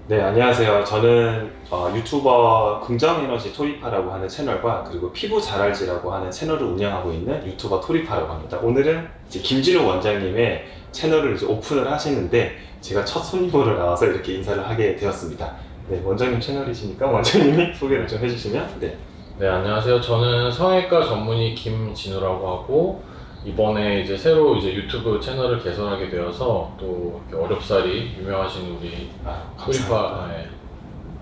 네, 안녕하세요. 저는 유튜버 긍정에너지 토리파라고 하는 채널과 그리고 피부 잘알지라고 하는 채널을 운영하고 있는 유튜버 토리파라고 합니다. 오늘은 이제 김진욱 원장님의 채널을 이제 오픈을 하시는데 제가 첫 손님으로 나와서 이렇게 인사를 하게 되었습니다. 네, 원장님 채널이시니까 원장님이 소개를 좀 해주시면. 네. 네, 안녕하세요. 저는 성형외과 전문의 김진우라고 하고 이번에 이제 새로 이제 유튜브 채널을 개설하게 되어서 또 이렇게 어렵사리 유명하신 우리 토리파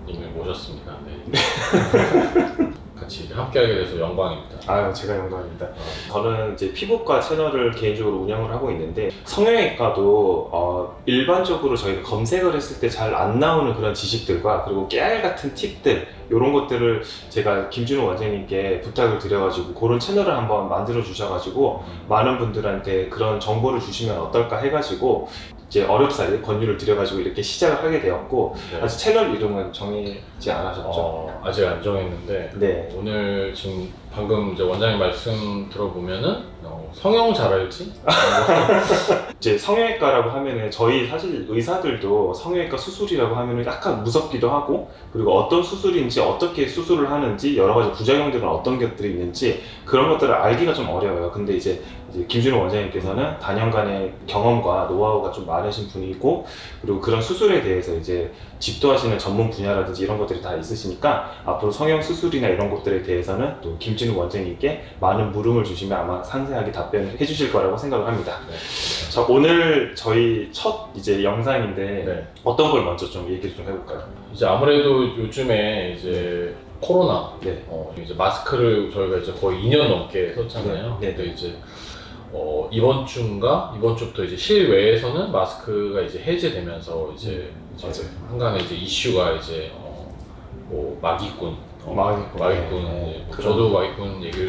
님을 모셨습니다. 네. 같이 함께하게 돼서 영광입니다. 아유, 제가 영광입니다. 저는 이제 피부과 채널을 개인적으로 운영을 하고 있는데 성형외과도 일반적으로 저희가 검색을 했을 때 잘 안 나오는 그런 지식들과 그리고 깨알 같은 팁들 이런 것들을 제가 김진우 원장님께 부탁을 드려가지고 그런 채널을 한번 만들어 주셔가지고 많은 분들한테 그런 정보를 주시면 어떨까 해가지고 이제 어렵사리 권유를 드려가지고 이렇게 시작을 하게 되었고. 네. 아직 채널 이름은 정하지 않으셨죠? 아직 안 정했는데 네. 오늘 지금 방금 이제 원장님 말씀 들어보면은 성형 잘알지? 이제 성형외과라고 하면은 저희 사실 의사들도 성형외과 수술이라고 하면은 약간 무섭기도 하고, 그리고 어떤 수술인지 어떻게 수술을 하는지 여러 가지 부작용들은 어떤 것들이 있는지 그런 것들을 알기가 좀 어려워요. 근데 이제 김진우 원장님께서는 다년간의 경험과 노하우가 좀 많으신 분이고, 그리고 그런 수술에 대해서 이제 집도하시는 전문 분야라든지 이런 것들이 다 있으시니까 앞으로 성형 수술이나 이런 것들에 대해서는 또 김진우 원장님께 많은 물음을 주시면 아마 상세하게 답변을 해주실 거라고 생각을 합니다. 네. 자, 오늘 저희 첫 이제 영상인데 네. 어떤 걸 먼저 좀 얘기를 좀 해볼까요? 이제 아무래도 요즘에 이제 코로나 네. 이제 마스크를 저희가 이제 거의 2년 넘게 썼잖아요. 네. 네. 근데 이제 이번 주부터 이제 실외에서는 마스크가 이제 해제되면서 이제 맞아요. 한간에 이제 이슈가 이제 뭐 마기꾼, 마기꾼. 네. 뭐 그런- 저도 마기꾼 얘기를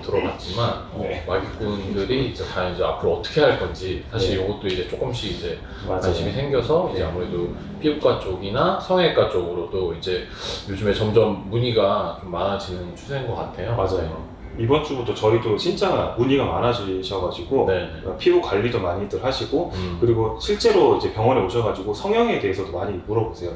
들어봤지만 네. 마기꾼들이 이제 과연 이제 앞으로 어떻게 할 건지 사실 네. 이것도 이제 조금씩 이제 맞아요. 관심이 생겨서 이제 네. 아무래도 피부과 쪽이나 성형외과 쪽으로도 이제 요즘에 점점 문의가 좀 많아지는 추세인 것 같아요. 맞아요. 이번 주부터 저희도 진짜 문의가 많아지셔가지고 네. 피부 관리도 많이들 하시고, 음. 그리고 실제로 이제 병원에 오셔가지고 성형에 대해서도 많이 물어보세요.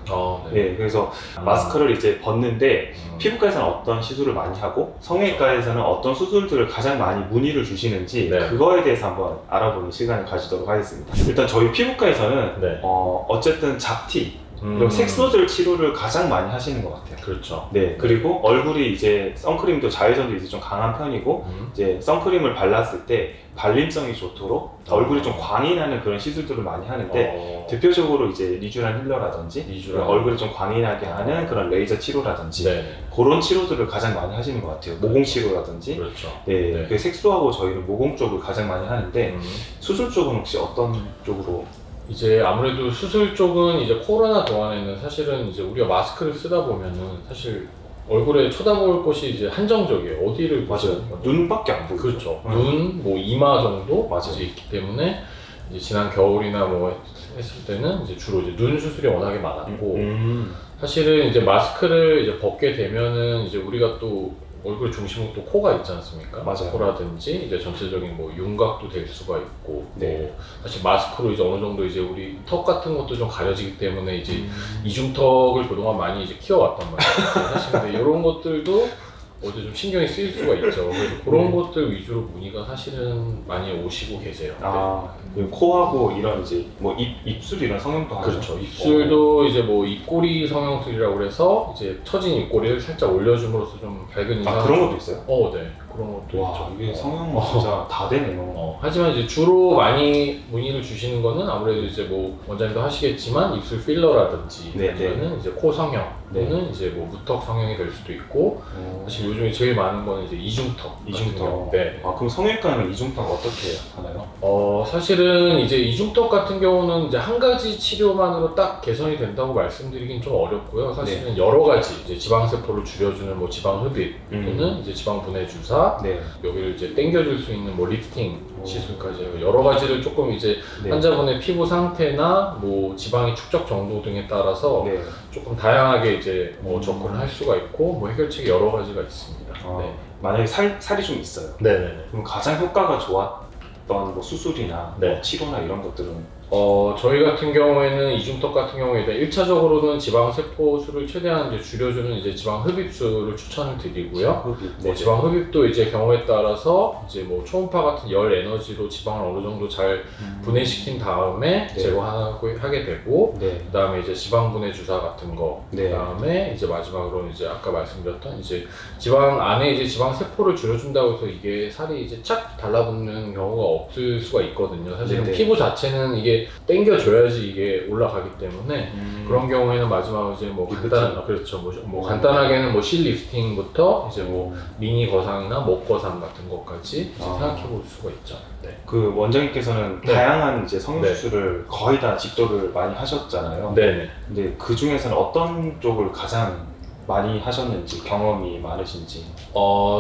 네. 네, 그래서 마스크를 이제 벗는데 음. 피부과에서는 어떤 시술을 많이 하고 성형외과에서는 어떤 수술들을 가장 많이 문의를 주시는지 네. 그거에 대해서 한번 알아보는 시간을 가지도록 하겠습니다. 일단 저희 피부과에서는 네. 어쨌든 잡티, 그리고 색소들 치료를 가장 많이 하시는 것 같아요. 그렇죠. 네, 그리고 얼굴이 이제 선크림도 자외선도 이제 좀 강한 편이고, 이제 선크림을 발랐을 때 발림성이 좋도록 얼굴이 좀 광이 나는 그런 시술들을 많이 하는데, 대표적으로 이제 리쥬란 힐러라든지 얼굴이 좀 광이 나게 하는 그런 레이저 치료라든지 네. 그런 치료들을 가장 많이 하시는 것 같아요. 모공 치료라든지. 그렇죠. 네, 네. 그 색소하고 저희는 모공 쪽을 가장 많이 하는데, 음. 수술 쪽은 혹시 어떤 쪽으로? 이제 아무래도 수술 쪽은 이제 코로나 동안에는 사실은 이제 우리가 마스크를 쓰다 보면은 사실 얼굴에 쳐다볼 곳이 이제 한정적이에요. 어디를 보시는 거죠? 눈밖에 안 보이죠. 그렇죠. 눈, 뭐 이마 정도 맞아요. 이제 있기 때문에 이제 지난 겨울이나 뭐 했을 때는 이제 주로 이제 눈 수술이 워낙에 많았고 사실은 이제 마스크를 이제 벗게 되면은 이제 우리가 또 얼굴 중심으로 또 코가 있지 않습니까? 맞아요. 코라든지 이제 전체적인 뭐 윤곽도 될 수가 있고, 네. 뭐 사실 마스크로 이제 어느 정도 이제 우리 턱 같은 것도 좀 가려지기 때문에 이제 이중턱을 그동안 많이 이제 키워왔단 말이에요. 사실 근데 이런 것들도 어제 좀 신경이 쓰일 수가 있죠. 그래서 그런 것들 위주로 문의가 사실은 많이 오시고 계세요. 그리고 코하고 이런 이제 뭐 입술 이런 성형도 하죠. 그렇죠. 입술도 이제 뭐 입꼬리 성형술이라고 그래서 이제 처진 입꼬리를 살짝 올려줌으로써 좀 밝은 인상. 그런 것도 있어요? 네. 그런 것도 와, 있죠. 이게 성형 진짜 다 되네요. 하지만 이제 주로 많이 문의를 주시는 거는 아무래도 이제 뭐 원장님도 하시겠지만 입술 필러라든지 네, 아니면은 이제 코 성형 또는 이제 뭐 무턱 성형이 될 수도 있고, 사실 요즘에 제일 많은 거는 이제 이중턱. 이중턱. 네. 그럼 성형외과는 이중턱 어떻게 하나요? 사실은 이제 이중턱 같은 경우는 이제 한 가지 치료만으로 딱 개선이 된다고 말씀드리긴 좀 어렵고요. 사실은 여러 가지 이제 지방세포를 줄여주는 뭐 지방 흡입 또는 이제 지방 분해 주사, 네. 여기를 이제 당겨줄 수 있는 뭐 리프팅 시술까지 해요. 여러 가지를 조금 이제 네. 환자분의 피부 상태나 뭐 지방의 축적 정도 등에 따라서 네. 조금 다양하게 이제 접근을 할 수가 있고, 뭐 해결책이 여러 가지가 있습니다. 네. 만약에 살이 좀 있어요. 네네네. 그럼 가장 효과가 좋았던 뭐 수술이나 네. 뭐 치료나 이런 것들은 저희 같은 경우에는 이중턱 같은 경우에 1차적으로는 지방 세포 수를 최대한 이제 줄여주는 이제 지방 흡입수를 추천을 드리고요. 지방 흡입도 이제 경우에 따라서 이제 뭐 초음파 같은 열 에너지로 지방을 어느 정도 잘 분해시킨 다음에 제거하게 되고, 그다음에 이제 지방 분해 주사 같은 거, 그다음에 이제 마지막으로 이제 아까 말씀드렸던 이제 지방 안에 이제 지방 세포를 줄여준다고 해서 이게 살이 이제 착 달라붙는 경우가 없을 수가 있거든요. 사실은 피부 자체는 이게 당겨줘야지 이게 올라가기 때문에 그런 경우에는 마지막으로 이제 뭐 간단하게는 뭐 실 리프팅부터 이제 뭐 미니 거상이나 목 거상 같은 것까지 이제 생각해 볼 수가 있죠. 그 원장님께서는 다양한 이제 성형 수술을 거의 다 직도를 많이 하셨잖아요. 네네. 근데 그 중에서는 어떤 쪽을 가장 많이 하셨는지, 경험이 많으신지.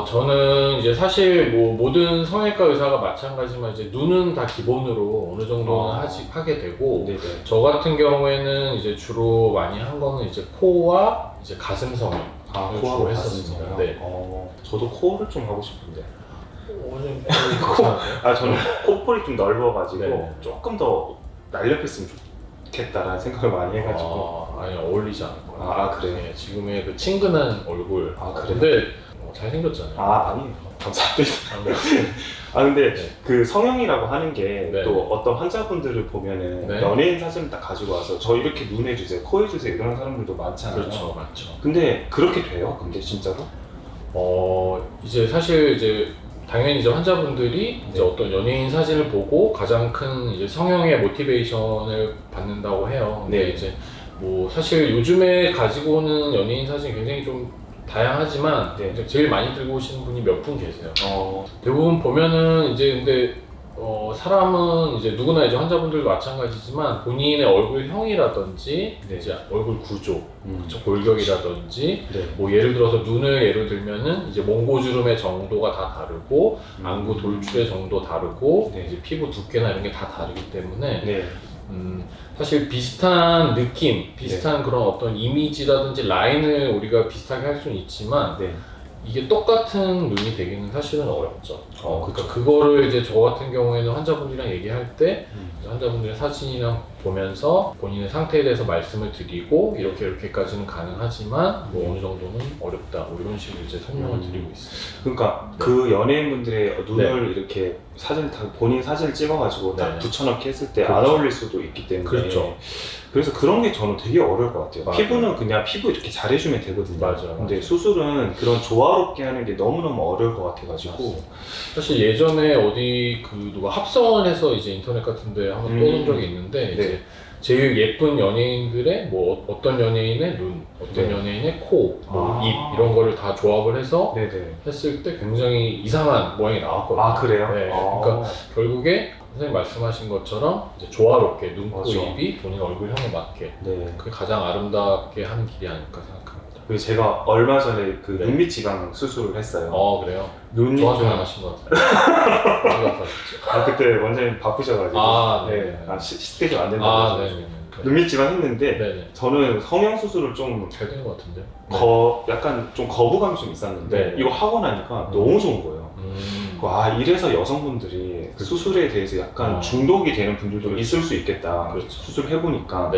저는 이제 사실 뭐 모든 성형외과 의사가 마찬가지지만 이제 눈은 다 기본으로 어느 정도는 하게 되고, 저 같은 경우에는 이제 주로 많이 한 거는 이제 코와 이제 가슴 성형. 코하고 했었습니다. 저도 코를 좀 하고 싶은데. 저는 콧볼이 좀 넓어가지고 조금 더 날렵했으면 좋겠다라는 생각을 많이 해가지고. 아니, 어울리지 않을 거예요. 그래요? 네, 지금의 그 친근한 얼굴. 그래요? 근데 잘생겼잖아요. 아니에요. 감사합니다. 근데 그 성형이라고 하는 게 또 어떤 환자분들을 보면은 연예인 사진을 딱 가지고 와서 저 이렇게 눈 해주세요, 코 해주세요 이런 사람들도 많잖아요. 그렇죠, 맞죠. 근데 그렇게 돼요? 근데 진짜로? 이제 사실 이제 당연히 이제 환자분들이 이제 어떤 연예인 사진을 보고 가장 큰 이제 성형의 모티베이션을 받는다고 해요. 근데 이제 뭐 사실 요즘에 가지고 오는 연예인 사진이 굉장히 좀 다양하지만 이제 제일 많이 들고 오시는 분이 몇 분 계세요. 대부분 보면은 이제 근데 사람은 이제 누구나 이제 환자분들도 마찬가지지만 본인의 얼굴형이라든지 이제 얼굴 구조, 그쵸, 골격이라든지 뭐 예를 들어서 눈을 예를 들면은 이제 몽고주름의 정도가 다 다르고 안구 돌출의 정도 다르고 이제 피부 두께나 이런 게 다 다르기 때문에 사실 비슷한 느낌, 비슷한 그런 어떤 이미지라든지 라인을 우리가 비슷하게 할 수는 있지만 이게 똑같은 눈이 되기는 사실은 어렵죠. 그러니까 그거를 이제 저 같은 경우에는 환자분들이랑 얘기할 때 환자분들의 사진이랑 보면서 본인의 상태에 대해서 말씀을 드리고 이렇게까지는 가능하지만 뭐 어느 정도는 어렵다 뭐 이런 식으로 이제 설명을 드리고 있습니다. 그러니까 그 연예인분들의 눈을 이렇게 본인 사진을 찍어가지고 딱 붙여넣기 했을 때 안 어울릴 수도 있기 때문에 그래서 그런 게 저는 되게 어려울 것 같아요. 피부는 그냥 피부 이렇게 잘해주면 되거든요. 근데 수술은 그런 조화롭게 하는 게 너무너무 어려울 것 같아가지고 사실 예전에 어디 그 누가 합성을 해서 이제 인터넷 같은데 한번 떠본 적이 있는데 이제 제일 예쁜 연예인들의 뭐 어떤 연예인의 눈, 어떤 연예인의 코, 뭐 입 이런 거를 다 조합을 해서 했을 때 굉장히 이상한 모양이 나왔거든요. 그래요? 그러니까 결국에 선생님 말씀하신 것처럼 이제 조화롭게 눈, 코, 입이 본인 얼굴형에 맞게 그게 가장 아름답게 하는 길이 아닐까 생각합니다. 그리고 제가 얼마 전에 그 눈밑 지방 수술을 했어요. 그래요? 눈이 저한테 안 하신 것 같아요. 그때 원장님 바쁘셔가지고 시스템이 안 된다고 눈밑 지방 했는데 저는 성형 수술을 좀 잘 된 것 같은데 약간 좀 거부감이 좀 있었는데 이거 하고 나니까 너무 좋은 거예요. 이래서 여성분들이 수술에 대해서 약간 중독이 되는 분들도 있을 수 있겠다. 수술을 해보니까.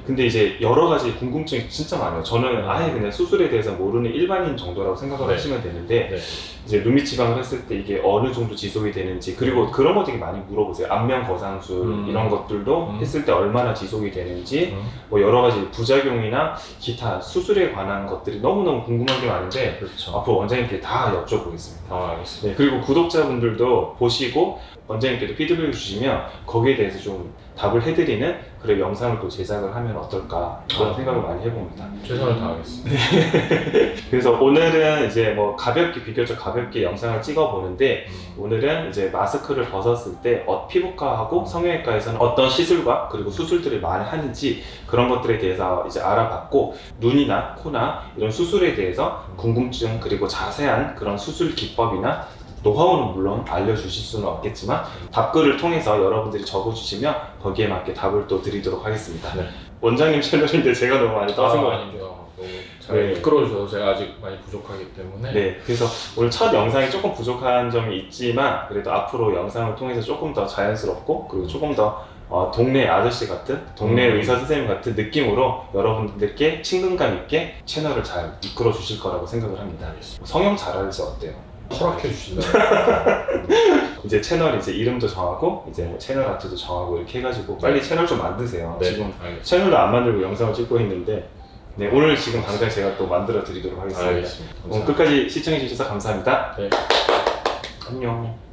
근데 이제 여러 가지 궁금증이 진짜 많아요. 저는 아예 그냥 수술에 대해서 모르는 일반인 정도라고 생각을 하시면 되는데 이제 눈밑 지방을 했을 때 이게 어느 정도 지속이 되는지, 그리고 그런 거 되게 많이 물어보세요. 안면 거상술 이런 것들도 했을 때 얼마나 지속이 되는지, 뭐 여러 가지 부작용이나 기타 수술에 관한 것들이 너무너무 궁금한 게 많은데 앞으로 원장님께 다 여쭤보겠습니다. 알겠습니다. 그리고 구독자분들도 보시고 원장님께도 피드백을 주시면 거기에 대해서 좀 답을 해드리는 그런 영상을 또 제작을 하면 어떨까 그런 생각을 많이 해봅니다. 최선을 다하겠습니다. 그래서 오늘은 이제 뭐 비교적 가볍게 영상을 찍어보는데 오늘은 이제 마스크를 벗었을 때 피부과하고 성형외과에서는 어떤 시술과 그리고 수술들을 많이 하는지 그런 것들에 대해서 이제 알아봤고, 눈이나 코나 이런 수술에 대해서 궁금증 그리고 자세한 그런 수술 기법이나 노하우는 물론 알려주실 수는 없겠지만 답글을 통해서 여러분들이 적어주시면 거기에 맞게 답을 또 드리도록 하겠습니다. 원장님 채널인데 제가 너무 많이 떠든 것 같아요. 너무 잘 이끌어주셔서 제가 아직 많이 부족하기 때문에 그래서 오늘 첫 영상이 조금 부족한 점이 있지만 그래도 앞으로 영상을 통해서 조금 더 자연스럽고 그리고 조금 더 동네 아저씨 같은, 동네 의사 선생님 같은 느낌으로 여러분들께 친근감 있게 채널을 잘 이끌어 주실 거라고 생각을 합니다. 알겠습니다. 성형 잘하지 어때요? 허락해 주신다. 이제 채널 이제 이름도 정하고 이제 뭐 채널 아트도 정하고 이렇게 해가지고 빨리 채널 좀 만드세요. 네, 지금 알겠습니다. 채널도 안 만들고 영상을 찍고 있는데 네, 오늘 지금 당장 제가 또 만들어 드리도록 하겠습니다. 알겠습니다. 오늘 감사합니다. 끝까지 시청해 주셔서 감사합니다. 네. 안녕.